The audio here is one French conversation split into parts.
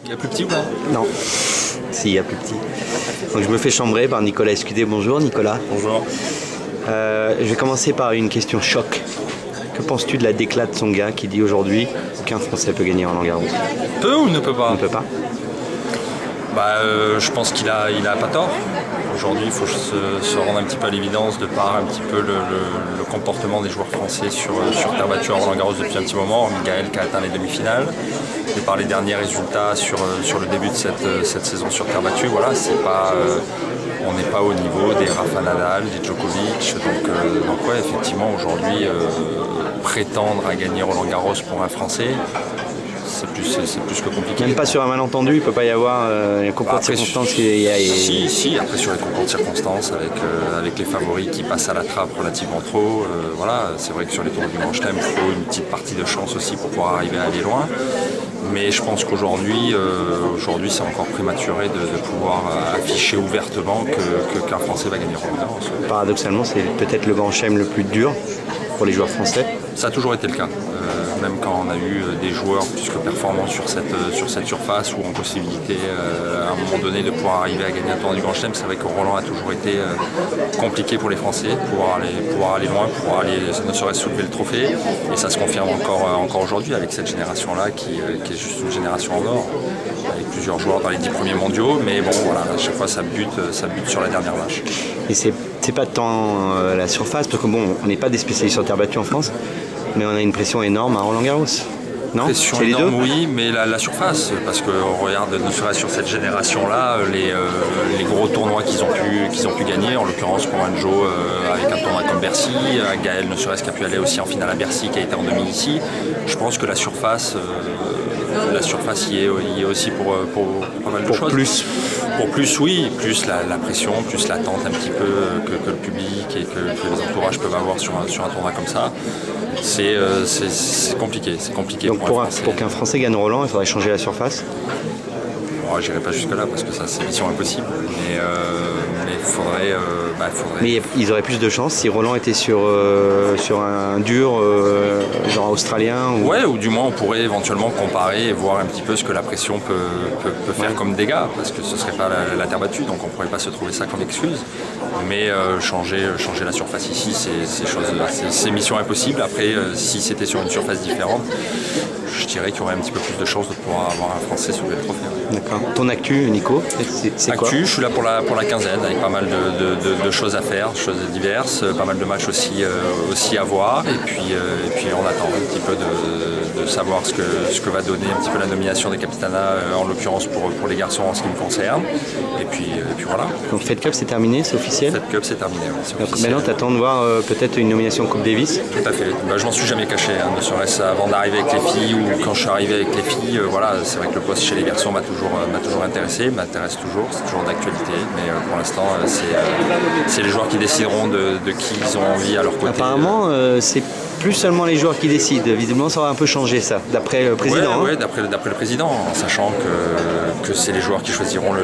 Il y a plus petit ou pas? Non, si, il y a plus petit. Donc je me fais chambrer par Nicolas Escudé. Bonjour Nicolas. Bonjour. Je vais commencer par une question choc. Que penses-tu de la déclate de son gars qui dit aujourd'hui qu'un Français peut gagner Roland Garros? Peut ou ne peut pas? On ne peut pas. Je pense qu'il a pas tort. Aujourd'hui, il faut se rendre un petit peu à l'évidence de par un petit peu le comportement des joueurs français sur terre battue à Roland Garros depuis un petit moment. Gaël qui a atteint les demi-finales. Et par les derniers résultats sur le début de cette saison sur terre battue, voilà, on n'est pas au niveau des Rafa Nadal, des Djokovic. Donc ouais, effectivement, aujourd'hui, prétendre à gagner Roland Garros pour un Français, c'est plus que compliqué. Même pas sur un malentendu, il ne peut pas y avoir un concours de circonstances Si, après sur les concours de circonstances, avec les favoris qui passent à la trappe relativement trop, voilà, c'est vrai que sur les tours du Grand Chelem, il faut une petite partie de chance aussi pour pouvoir arriver à aller loin. Mais je pense qu'aujourd'hui, c'est encore prématuré de pouvoir afficher ouvertement qu'un Français va gagner Roland Garros. Paradoxalement, c'est peut-être le Grand Chelem le plus dur pour les joueurs français. Ça a toujours été le cas. Même quand on a eu des joueurs plus que performants sur cette surface ou en possibilité à un moment donné de pouvoir arriver à gagner un tournoi du Grand Chelem, c'est vrai que Roland a toujours été compliqué pour les Français, pouvoir aller loin, pouvoir aller ne serait-ce soulever le trophée. Et ça se confirme encore aujourd'hui avec cette génération-là qui est juste une génération en or, avec plusieurs joueurs dans les 10 premiers mondiaux. Mais bon, voilà, à chaque fois ça bute sur la dernière vache. Et c'est pas tant la surface, parce que bon, on n'est pas des spécialistes sur terre battue en France, mais on a une pression énorme à Roland Garros. Non, pression énorme, oui, mais la surface, parce qu'on regarde ne serait-ce sur cette génération-là, les gros tournois qu'ils ont pu gagner, en l'occurrence pour un Joe avec un tournoi comme Bercy, Gaël ne serait-ce qu'a pu aller aussi en finale à Bercy, qui a été en demi ici. Je pense que la surface y est aussi pour pas mal de choses. Pour plus, oui, plus la pression, plus l'attente un petit peu que le public et que les entourages peuvent avoir sur un tournoi comme ça. C'est compliqué. Donc pour qu'un Français gagne Roland, il faudrait changer la surface. Bon, j'irai pas jusque là parce que ça c'est mission impossible. Mais il faudrait. Mais ils auraient plus de chance si Roland était sur un dur genre australien. Ouais, ou du moins on pourrait éventuellement comparer et voir un petit peu ce que la pression peut faire comme dégâts, parce que ce serait pas la terre battue, donc on pourrait pas se trouver ça comme excuse. Mais changer la surface ici, c'est mission impossible. Après, si c'était sur une surface différente, je dirais qu'il y aurait un petit peu plus de chances de pouvoir avoir un Français soulever le trophée. D'accord. Ton actu, Nico, c'est quoi? Je suis là pour la quinzaine, avec pas mal de choses à faire, choses diverses, pas mal de matchs aussi à voir. Et puis on attend un petit peu de savoir ce que va donner un petit peu la nomination des Capitanats, en l'occurrence pour les garçons en ce qui me concerne. Et puis voilà. Donc Fed Cup c'est terminé, c'est officiel? Fed Cup c'est terminé, oui, c'est donc officiel. maintenant t'attends de voir peut-être une nomination Coupe Davis? Tout à fait. Je m'en suis jamais caché, ne serait-ce avant d'arriver avec les filles ou quand je suis arrivé avec les filles. Voilà, c'est vrai que le poste chez les garçons m'a toujours intéressé, m'intéresse toujours, c'est toujours d'actualité. Mais pour l'instant, c'est les joueurs qui décideront de qui ils ont envie à leur côté. Apparemment, c'est plus seulement les joueurs qui décident. Visiblement, ça va un peu changer ça, d'après le président. Oui, d'après le président, en sachant que c'est les joueurs qui choisiront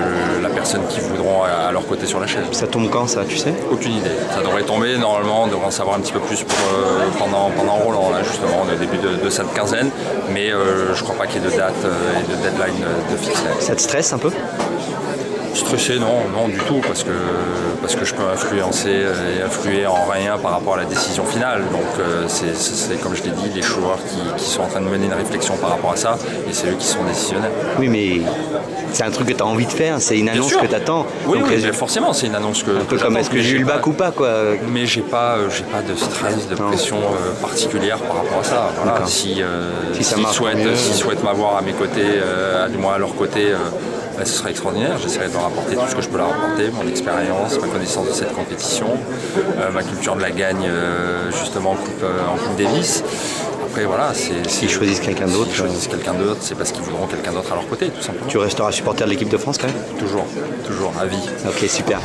la personne qu'ils voudront à leur côté sur la chaise. Ça tombe quand ça, tu sais? Aucune idée. Ça devrait tomber, normalement, on devrait en savoir un petit peu plus pendant Roland, là, justement, au début de cette quinzaine. Mais je crois pas qu'il y ait de date et de deadline de fixer. Ça te stresse un peu? Stressé, non du tout, parce que je peux influencer et influer en rien par rapport à la décision finale. Donc c'est comme je l'ai dit, les joueurs qui sont en train de mener une réflexion par rapport à ça, et c'est eux qui sont décisionnaires. Oui, mais c'est un truc que tu as envie de faire, c'est une annonce que tu attends. Oui, mais forcément, c'est une annonce que un peu comme est-ce que j'ai eu le bac ou pas, quoi. Mais j'ai pas de stress, de pression particulière par rapport à ça. Voilà. S'ils souhaitent m'avoir à mes côtés, du moins à leur côté, ce serait extraordinaire. J'essaierai de leur apporter tout ce que je peux leur apporter, mon expérience, ma connaissance de cette compétition, ma culture de la gagne justement en Coupe Davis. Après voilà, s'ils choisissent quelqu'un d'autre, c'est parce qu'ils voudront quelqu'un d'autre à leur côté, tout simplement. Tu resteras supporter de l'équipe de France quand même? Toujours, à vie. Ok, super.